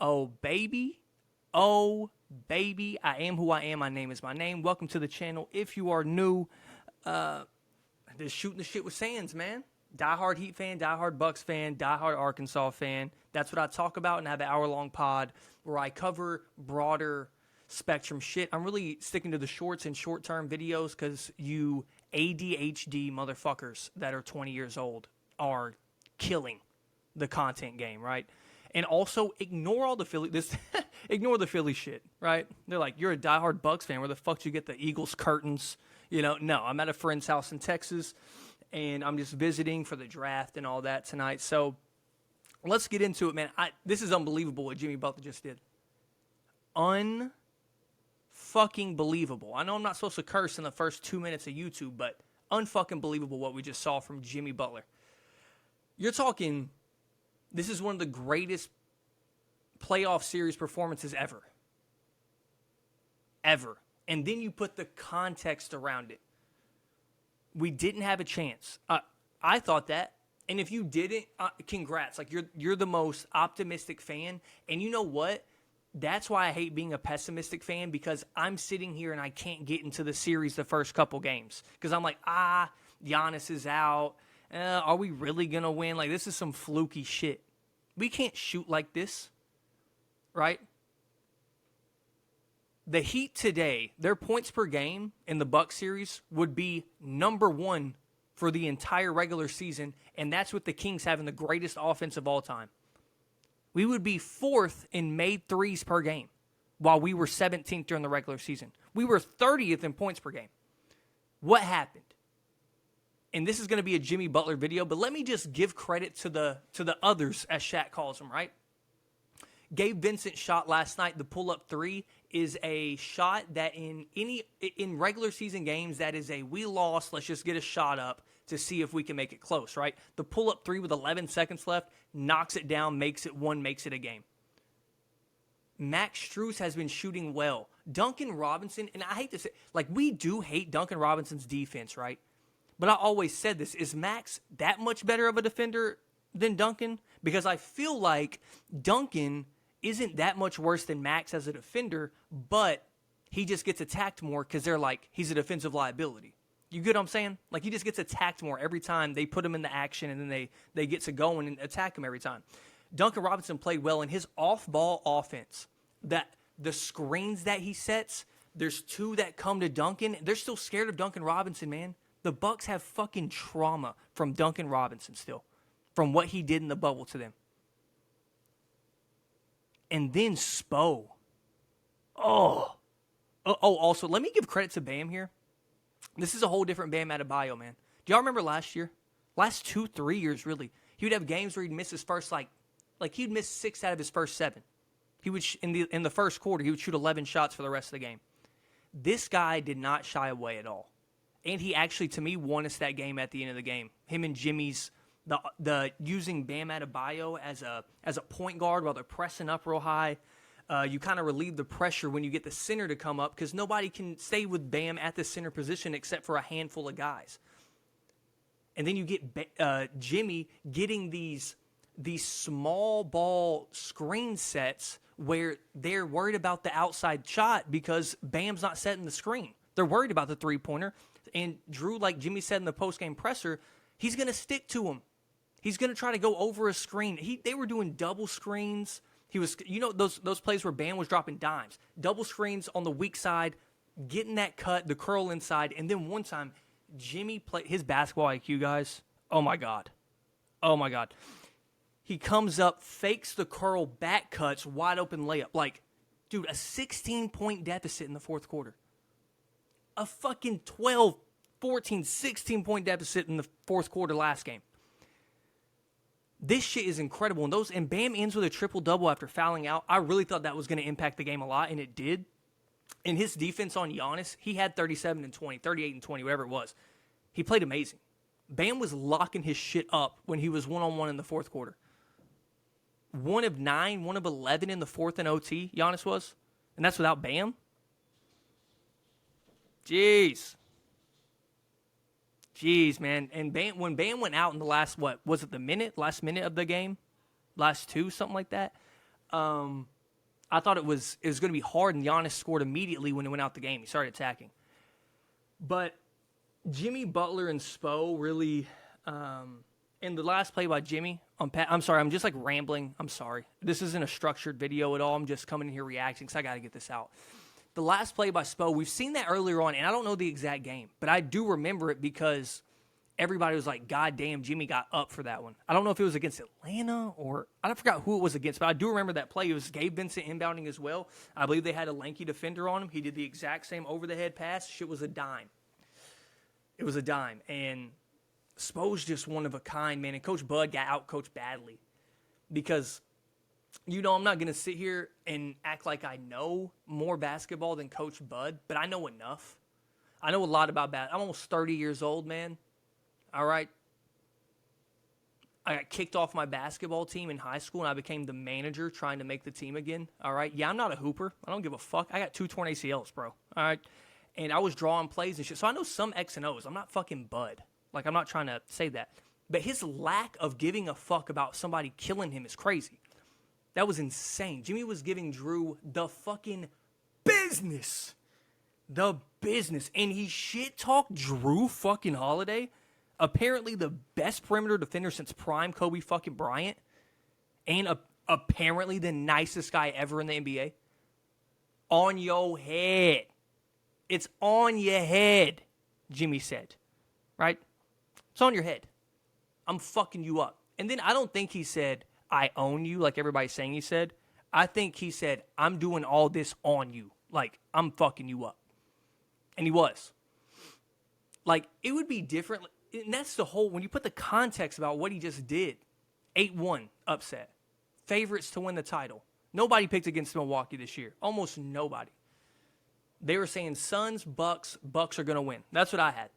Oh, baby. Oh, baby. I am who I am. My name is my name. Welcome to the channel. If you are new, just shooting the shit with Sands, man. Diehard Heat fan, diehard Bucks fan, diehard Arkansas fan. That's what I talk about, and I have an hour-long pod where I cover broader spectrum shit. I'm really sticking to the shorts and short-term videos because you ADHD motherfuckers that are 20 years old are killing the content game, right? And also ignore all the ignore the Philly shit, right? They're like, you're a diehard Bucks fan. Where the fuck do you get the Eagles curtains? No, I'm at a friend's house in Texas, and I'm just visiting for the draft and all that tonight. So let's get into it, man. This is unbelievable what Jimmy Butler just did. Unfucking believable. I know I'm not supposed to curse in the first 2 minutes of YouTube, but unfucking believable what we just saw from Jimmy Butler. You're talking, this is one of the greatest playoff series performances ever. Ever. And then you put the context around it. We didn't have a chance. I thought that. And if you didn't, congrats. Like, you're the most optimistic fan. And you know what? That's why I hate being a pessimistic fan, because I'm sitting here and I can't get into the series the first couple games. Because I'm like, Giannis is out. Are we really going to win? Like, this is some fluky shit. We can't shoot like this, right? The Heat today, their points per game in the Bucks series would be number one for the entire regular season, and that's with the Kings having the greatest offense of all time. We would be fourth in made threes per game, while we were 17th during the regular season. We were 30th in points per game. What happened? And this is going to be a Jimmy Butler video, but let me just give credit to the others, as Shaq calls them, right? Gabe Vincent's shot last night, the pull-up three, is a shot that in regular season games, that is a we lost, let's just get a shot up to see if we can make it close, right? The pull-up three with 11 seconds left, knocks it down, makes it one, makes it a game. Max Strus has been shooting well. Duncan Robinson, and I hate to say, like, we do hate Duncan Robinson's defense, right? But I always said this, is Max that much better of a defender than Duncan? Because I feel like Duncan isn't that much worse than Max as a defender, but he just gets attacked more because they're like, he's a defensive liability. You get what I'm saying? Like, he just gets attacked more every time they put him in the action, and then they get to going and attack him every time. Duncan Robinson played well in his off-ball offense. That the screens that he sets, there's two that come to Duncan. They're still scared of Duncan Robinson, man. The Bucks have fucking trauma from Duncan Robinson still, from what he did in the bubble to them. And then Spo. Also, let me give credit to Bam here. This is a whole different Bam Adebayo, man. Do y'all remember last year? Last 2-3 years, really. He would have games where he'd miss his first, like he'd miss 6 out of his first 7. He would, in the first quarter, he would shoot 11 shots for the rest of the game. This guy did not shy away at all. And he actually, to me, won us that game at the end of the game. Him and Jimmy's, the using Bam Adebayo as a point guard while they're pressing up real high. You kind of relieve the pressure when you get the center to come up, because nobody can stay with Bam at the center position except for a handful of guys. And then you get Jimmy getting these small ball screen sets where they're worried about the outside shot because Bam's not setting the screen. They're worried about the three-pointer. And Drew, like Jimmy said in the post-game presser, he's going to stick to him. He's going to try to go over a screen. They were doing double screens. He was, those plays where Bam was dropping dimes. Double screens on the weak side, getting that cut, the curl inside. And then one time, Jimmy played his basketball IQ, guys. Oh, my God. Oh, my God. He comes up, fakes the curl, back cuts, wide open layup. Like, dude, a 16-point deficit in the fourth quarter. A fucking 12, 14, 16-point deficit in the fourth quarter last game. This shit is incredible. And Bam ends with a triple-double after fouling out. I really thought that was going to impact the game a lot, and it did. In his defense on Giannis, he had 37 and 20, 38 and 20, whatever it was. He played amazing. Bam was locking his shit up when he was one-on-one in the fourth quarter. 1 of 9, 1 of 11 in the fourth in OT, Giannis was. And that's without Bam. Jeez, man. And when Bam went out in the last minute of the game? Last 2, something like that. I thought it was going to be hard, and Giannis scored immediately when he went out the game. He started attacking. But Jimmy Butler and Spo really, in the last play by Jimmy, I'm sorry, I'm just like rambling. I'm sorry. This isn't a structured video at all. I'm just coming in here reacting because I got to get this out. The last play by Spo, we've seen that earlier on, and I don't know the exact game, but I do remember it because everybody was like, God damn, Jimmy got up for that one. I don't know if it was against Atlanta or I forgot who it was against, but I do remember that play. It was Gabe Vincent inbounding as well. I believe they had a lanky defender on him. He did the exact same over-the-head pass. Shit was a dime. It was a dime. And Spo's just one of a kind, man. And Coach Bud got out-coached badly because, you know, I'm not going to sit here and act like I know more basketball than Coach Bud, but I know enough. I know a lot about basketball. I'm almost 30 years old, man. All right. I got kicked off my basketball team in high school, and I became the manager trying to make the team again. All right. Yeah, I'm not a hooper. I don't give a fuck. I got 2 torn ACLs, bro. All right. And I was drawing plays and shit. So I know some X and O's. I'm not fucking Bud. Like, I'm not trying to say that. But his lack of giving a fuck about somebody killing him is crazy. That was insane. Jimmy was giving Drew the fucking business. The business. And he shit-talked Drew fucking Holiday, apparently the best perimeter defender since prime Kobe fucking Bryant, and apparently the nicest guy ever in the NBA. On your head. It's on your head, Jimmy said. Right? It's on your head. I'm fucking you up. And then I don't think he said, I own you, like everybody's saying he said. I think he said, I'm doing all this on you. Like, I'm fucking you up. And he was. Like, it would be different. And that's the whole, when you put the context about what he just did. 8-1 upset. Favorites to win the title. Nobody picked against Milwaukee this year. Almost nobody. They were saying Suns, Bucks are going to win. That's what I had.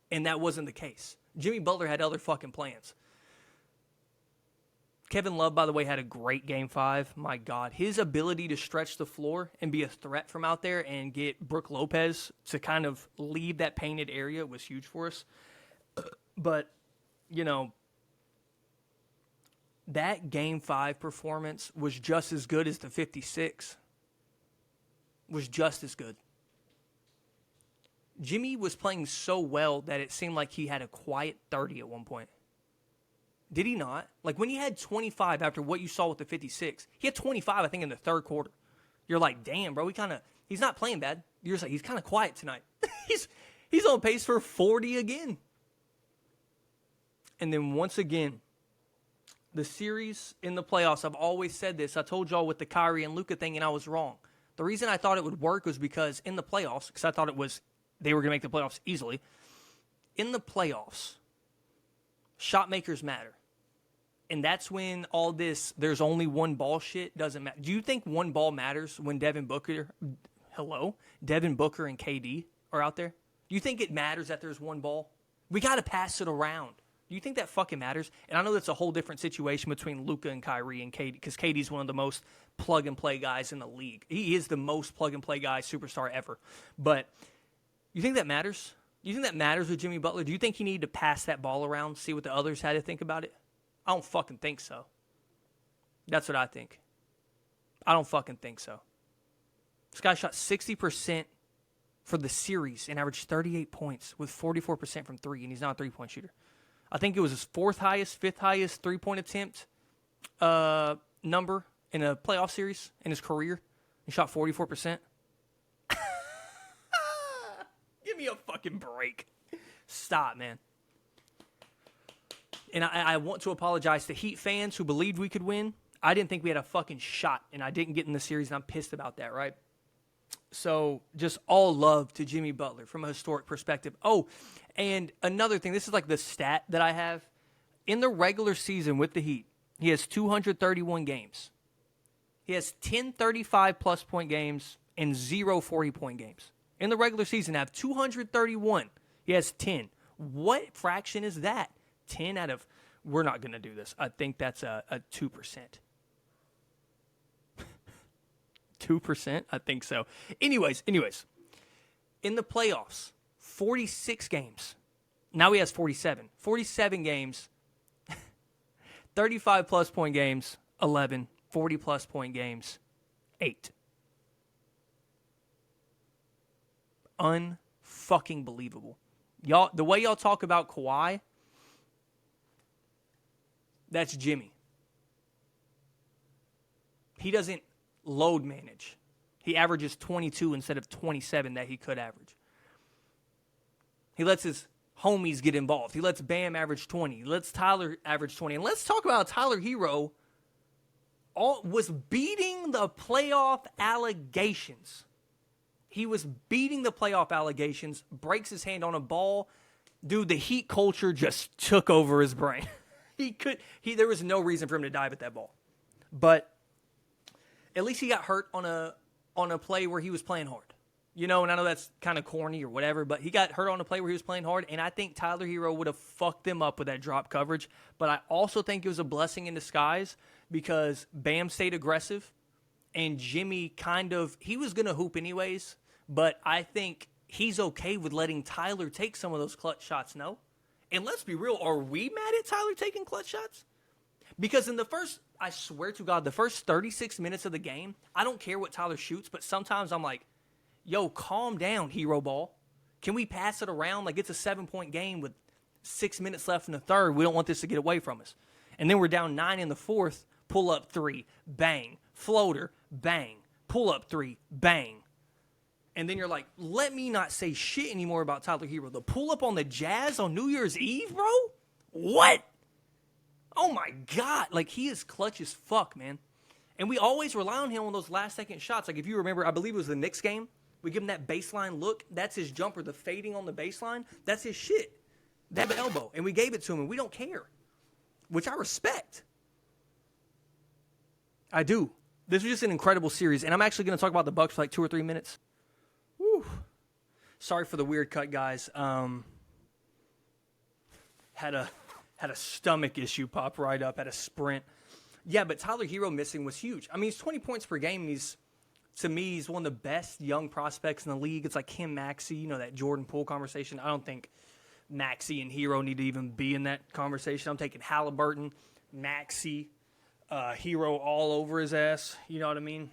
And that wasn't the case. Jimmy Butler had other fucking plans. Kevin Love, by the way, had a great Game 5. My God. His ability to stretch the floor and be a threat from out there and get Brook Lopez to kind of leave that painted area was huge for us. But, you know, that Game 5 performance was just as good as the 56. Was just as good. Jimmy was playing so well that it seemed like he had a quiet 30 at one point. Did he not? Like, when he had 25 after what you saw with the 56, he had 25, I think, in the third quarter. You're like, damn, bro, he's not playing bad. You're just like, he's kind of quiet tonight. he's on pace for 40 again. And then once again, the series in the playoffs, I've always said this. I told y'all with the Kyrie and Luka thing, and I was wrong. The reason I thought it would work was because in the playoffs, because I thought they were going to make the playoffs easily. In the playoffs, shot makers matter. And that's when all this, there's only one ball shit doesn't matter. Do you think one ball matters when Devin Booker and KD are out there? Do you think it matters that there's one ball? We got to pass it around. Do you think that fucking matters? And I know that's a whole different situation between Luka and Kyrie and KD, because KD's one of the most plug-and-play guys in the league. He is the most plug-and-play guy, superstar ever. But you think that matters? You think that matters with Jimmy Butler? Do you think he needed to pass that ball around, see what the others had to think about it? I don't fucking think so. That's what I think. I don't fucking think so. This guy shot 60% for the series and averaged 38 points with 44% from three, and he's not a three-point shooter. I think it was his fifth highest three-point attempt number in a playoff series in his career. He shot 44%. Give me a fucking break. Stop, man. And I want to apologize to Heat fans who believed we could win. I didn't think we had a fucking shot, and I didn't get in the series, and I'm pissed about that, right? So just all love to Jimmy Butler from a historic perspective. Oh, and another thing, this is like the stat that I have. In the regular season with the Heat, he has 231 games. He has 10 35-plus point games and 0 40-point games. In the regular season, I have 231. He has 10. What fraction is that? 10 out of, we're not going to do this. I think that's a 2%. 2%? I think so. Anyways. In the playoffs, 46 games. Now he has 47. 47 games. 35-plus point games, 11. 40-plus point games, 8. Unfucking believable. Y'all, the way y'all talk about Kawhi, that's Jimmy. He doesn't load manage. He averages 22 instead of 27 that he could average. He lets his homies get involved. He lets Bam average 20. He lets Tyler average 20. And let's talk about Tyler Hero was beating the playoff allegations. He was beating the playoff allegations, breaks his hand on a ball. Dude, the Heat culture just took over his brain. There was no reason for him to dive at that ball. But at least he got hurt on a play where he was playing hard. You know, and I know that's kind of corny or whatever, but he got hurt on a play where he was playing hard, and I think Tyler Hero would have fucked them up with that drop coverage. But I also think it was a blessing in disguise because Bam stayed aggressive, and Jimmy he was going to hoop anyways, but I think he's okay with letting Tyler take some of those clutch shots, no? And let's be real, are we mad at Tyler taking clutch shots? Because I swear to God, the first 36 minutes of the game, I don't care what Tyler shoots, but sometimes I'm like, yo, calm down, Hero Ball. Can we pass it around? Like, it's a 7-point game with 6 minutes left in the third. We don't want this to get away from us. And then we're down 9 in the fourth. Pull up 3, bang. Floater, bang. Pull up 3, bang. And then you're like, let me not say shit anymore about Tyler Hero. The pull up on the Jazz on New Year's Eve, bro? What? Oh, my God. Like, he is clutch as fuck, man. And we always rely on him on those last-second shots. Like, if you remember, I believe it was the Knicks game. We give him that baseline look. That's his jumper, the fading on the baseline. That's his shit. That elbow. And we gave it to him, and we don't care, which I respect. I do. This was just an incredible series, and I'm actually going to talk about the Bucks for like 2 or 3 minutes. Woo. Sorry for the weird cut, guys. Had a stomach issue pop right up at a sprint. Yeah, but Tyler Hero missing was huge. I mean, he's 20 points per game, and to me, he's one of the best young prospects in the league. It's like him, Maxey, you know, that Jordan Poole conversation. I don't think Maxey and Hero need to even be in that conversation. I'm taking Halliburton, Maxey, Hero all over his ass. You know what I mean?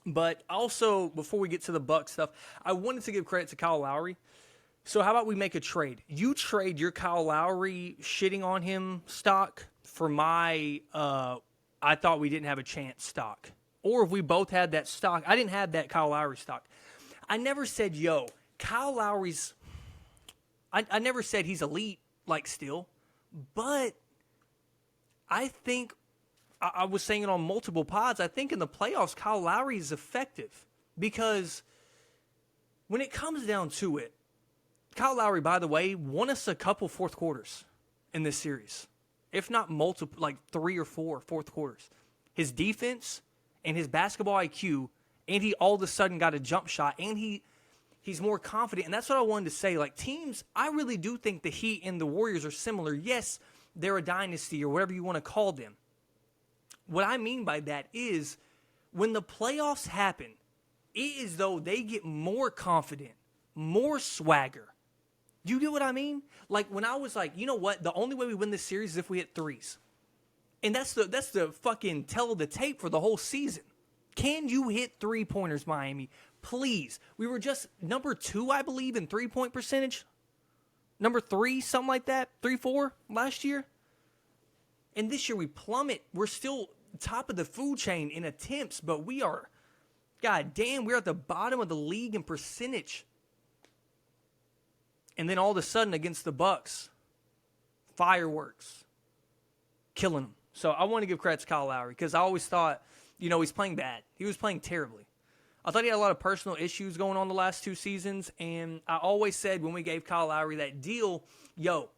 But also, before we get to the Bucks stuff, I wanted to give credit to Kyle Lowry. So how about we make a trade? You trade your Kyle Lowry shitting on him stock for my I thought we didn't have a chance stock. Or if we both had that stock. I didn't have that Kyle Lowry stock. I never said, yo, Kyle Lowry's... I never said he's elite, like, still. But I think... I was saying it on multiple pods. I think in the playoffs, Kyle Lowry is effective. Because when it comes down to it, Kyle Lowry, by the way, won us a couple fourth quarters in this series. If not multiple, like 3 or 4 fourth quarters. His defense... and his basketball IQ, and he all of a sudden got a jump shot, and he's more confident. And that's what I wanted to say. Like, teams, I really do think the Heat and the Warriors are similar. Yes, they're a dynasty or whatever you want to call them. What I mean by that is when the playoffs happen, it is though they get more confident, more swagger. You get what I mean? Like, when I was like, you know what? The only way we win this series is if we hit threes. And that's the fucking tell of the tape for the whole season. Can you hit three-pointers, Miami? Please. We were just number 2, I believe, in three-point percentage. Number 3, something like that. 3, 4 last year. And this year we plummet. We're still top of the food chain in attempts, but we are, god damn, we're at the bottom of the league in percentage. And then all of a sudden against the Bucks, fireworks. Killing them. So I want to give credit to Kyle Lowry because I always thought, you know, he's playing bad. He was playing terribly. I thought he had a lot of personal issues going on the last 2 seasons, and I always said when we gave Kyle Lowry that deal, yo,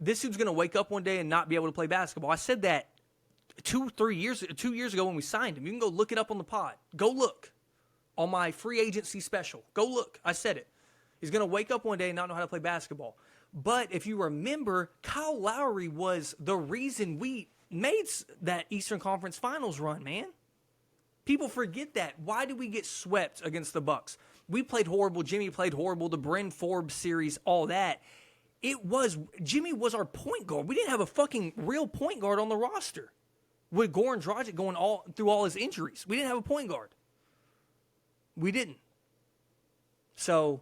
this dude's going to wake up one day and not be able to play basketball. I said that 2 years ago when we signed him. You can go look it up on the pod. Go look on my free agency special. Go look. I said it. He's going to wake up one day and not know how to play basketball. But if you remember, Kyle Lowry was the reason we made that Eastern Conference Finals run, man. People forget that. Why did we get swept against the Bucks? We played horrible. Jimmy played horrible. The Bryn Forbes series, all that. Jimmy was our point guard. We didn't have a fucking real point guard on the roster. With Goran Dragic going through all his injuries, we didn't have a point guard. We didn't. So,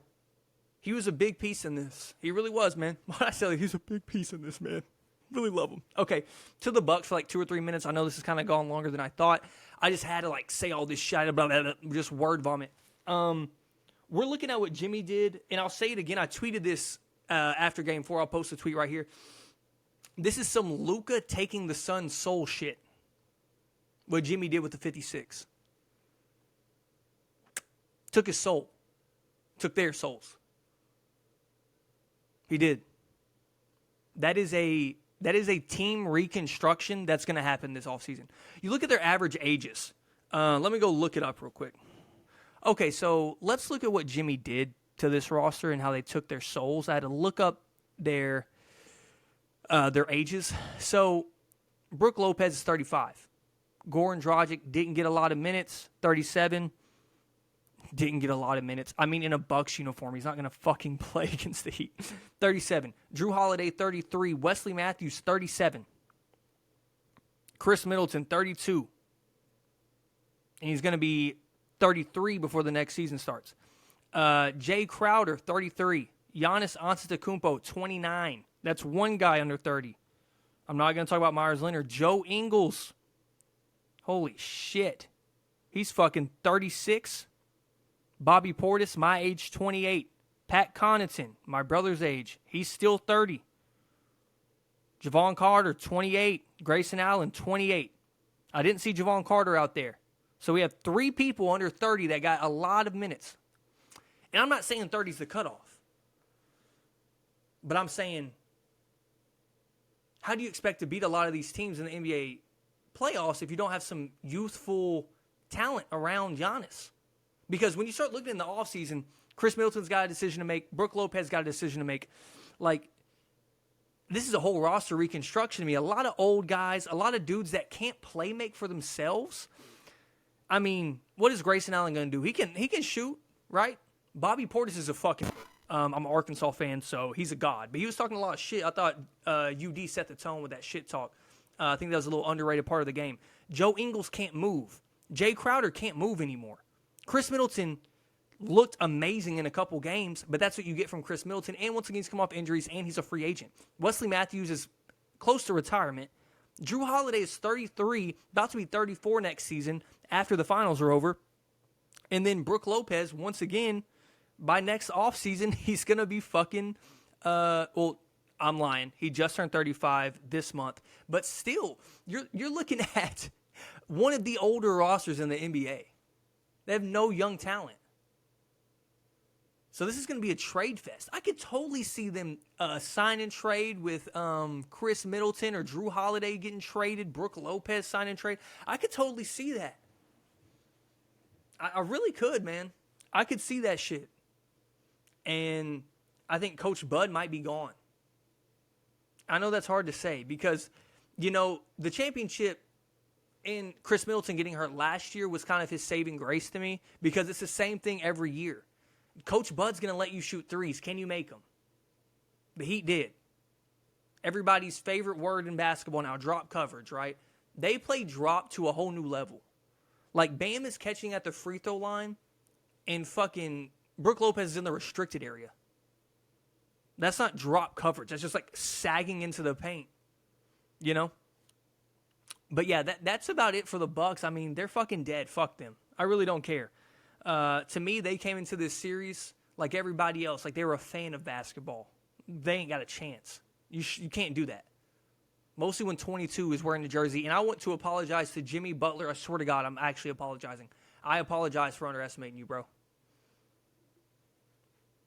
he was a big piece in this. He really was, man. What I say, he's a big piece in this, man. Really love him. Okay, to the Bucks for like 2 or 3 minutes. I know this has kind of gone longer than I thought. I just had to like say all this shit, blah, blah, blah, just word vomit. We're looking at what Jimmy did, and I'll say it again. I tweeted this after Game 4. I'll post a tweet right here. This is some Luka taking the Suns' soul shit. What Jimmy did with the 56. Took his soul. Took their souls. He did. That is a team reconstruction that's going to happen this offseason. You look at their average ages. Let me go look it up real quick. Okay, so let's look at what Jimmy did to this roster and how they took their souls. I had to look up their ages. So, Brook Lopez is 35. Goran Dragic didn't get a lot of minutes, 37. Didn't get a lot of minutes. I mean, in a Bucks uniform, he's not going to fucking play against the Heat. 37. Drew Holiday, 33. Wesley Matthews, 37. Chris Middleton, 32. And he's going to be 33 before the next season starts. Jay Crowder, 33. Giannis Antetokounmpo, 29. That's one guy under 30. I'm not going to talk about Myers Leonard. Joe Ingles. Holy shit. He's fucking 36. Bobby Portis, my age, 28. Pat Connaughton, my brother's age. He's still 30. Javon Carter, 28. Grayson Allen, 28. I didn't see Javon Carter out there. So we have 3 people under 30 that got a lot of minutes. And I'm not saying 30 is the cutoff. But I'm saying, how do you expect to beat a lot of these teams in the NBA playoffs if you don't have some youthful talent around Giannis? Because when you start looking in the offseason, Chris Middleton's got a decision to make. Brook Lopez got a decision to make. Like, this is a whole roster reconstruction to me. A lot of old guys, a lot of dudes that can't play make for themselves. I mean, what is Grayson Allen going to do? He can shoot, right? Bobby Portis is a fucking... I'm an Arkansas fan, so he's a god. But he was talking a lot of shit. I thought UD set the tone with that shit talk. I think that was a little underrated part of the game. Joe Ingles can't move. Jay Crowder can't move anymore. Chris Middleton looked amazing in a couple games, but that's what you get from Chris Middleton. And once again, he's come off injuries, and he's a free agent. Wesley Matthews is close to retirement. Drew Holiday is 33, about to be 34 next season after the finals are over. And then Brook Lopez, once again, by next offseason, he's going to be fucking, well, I'm lying. He just turned 35 this month. But still, you're looking at one of the older rosters in the NBA. They have no young talent. So this is going to be a trade fest. I could totally see them sign and trade with Chris Middleton or Drew Holiday getting traded, Brook Lopez sign and trade. I could totally see that. I really could, man. I could see that shit. And I think Coach Bud might be gone. I know that's hard to say because, you know, the championship and Chris Middleton getting hurt last year was kind of his saving grace to me because it's the same thing every year. Coach Bud's going to let you shoot threes. Can you make them? The Heat did. Everybody's favorite word in basketball now, drop coverage, right? They play drop to a whole new level. Like Bam is catching at the free throw line and fucking Brook Lopez is in the restricted area. That's not drop coverage. That's just like sagging into the paint, you know? But yeah, that's about it for the Bucks. I mean, they're fucking dead. Fuck them. I really don't care. To me, they came into this series like everybody else, like they were a fan of basketball. They ain't got a chance. You can't do that. Mostly when 22 is wearing the jersey. And I want to apologize to Jimmy Butler. I swear to God, I'm actually apologizing. I apologize for underestimating you, bro.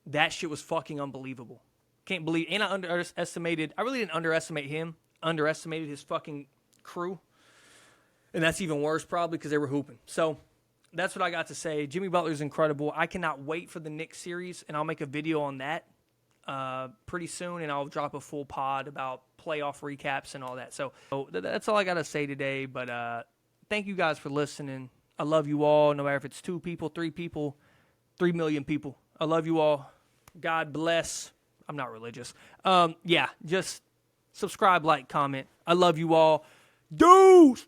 That shit was fucking unbelievable. Can't believe. And I really didn't underestimate him. Underestimated his fucking crew. And that's even worse probably because they were hooping. So that's what I got to say. Jimmy Butler's incredible. I cannot wait for the Knicks series, and I'll make a video on that pretty soon, and I'll drop a full pod about playoff recaps and all that. So that's all I got to say today, but thank you guys for listening. I love you all, no matter if it's 2 people, 3 people, 3 million people. I love you all. God bless. I'm not religious. Yeah, just subscribe, like, comment. I love you all. Deuce!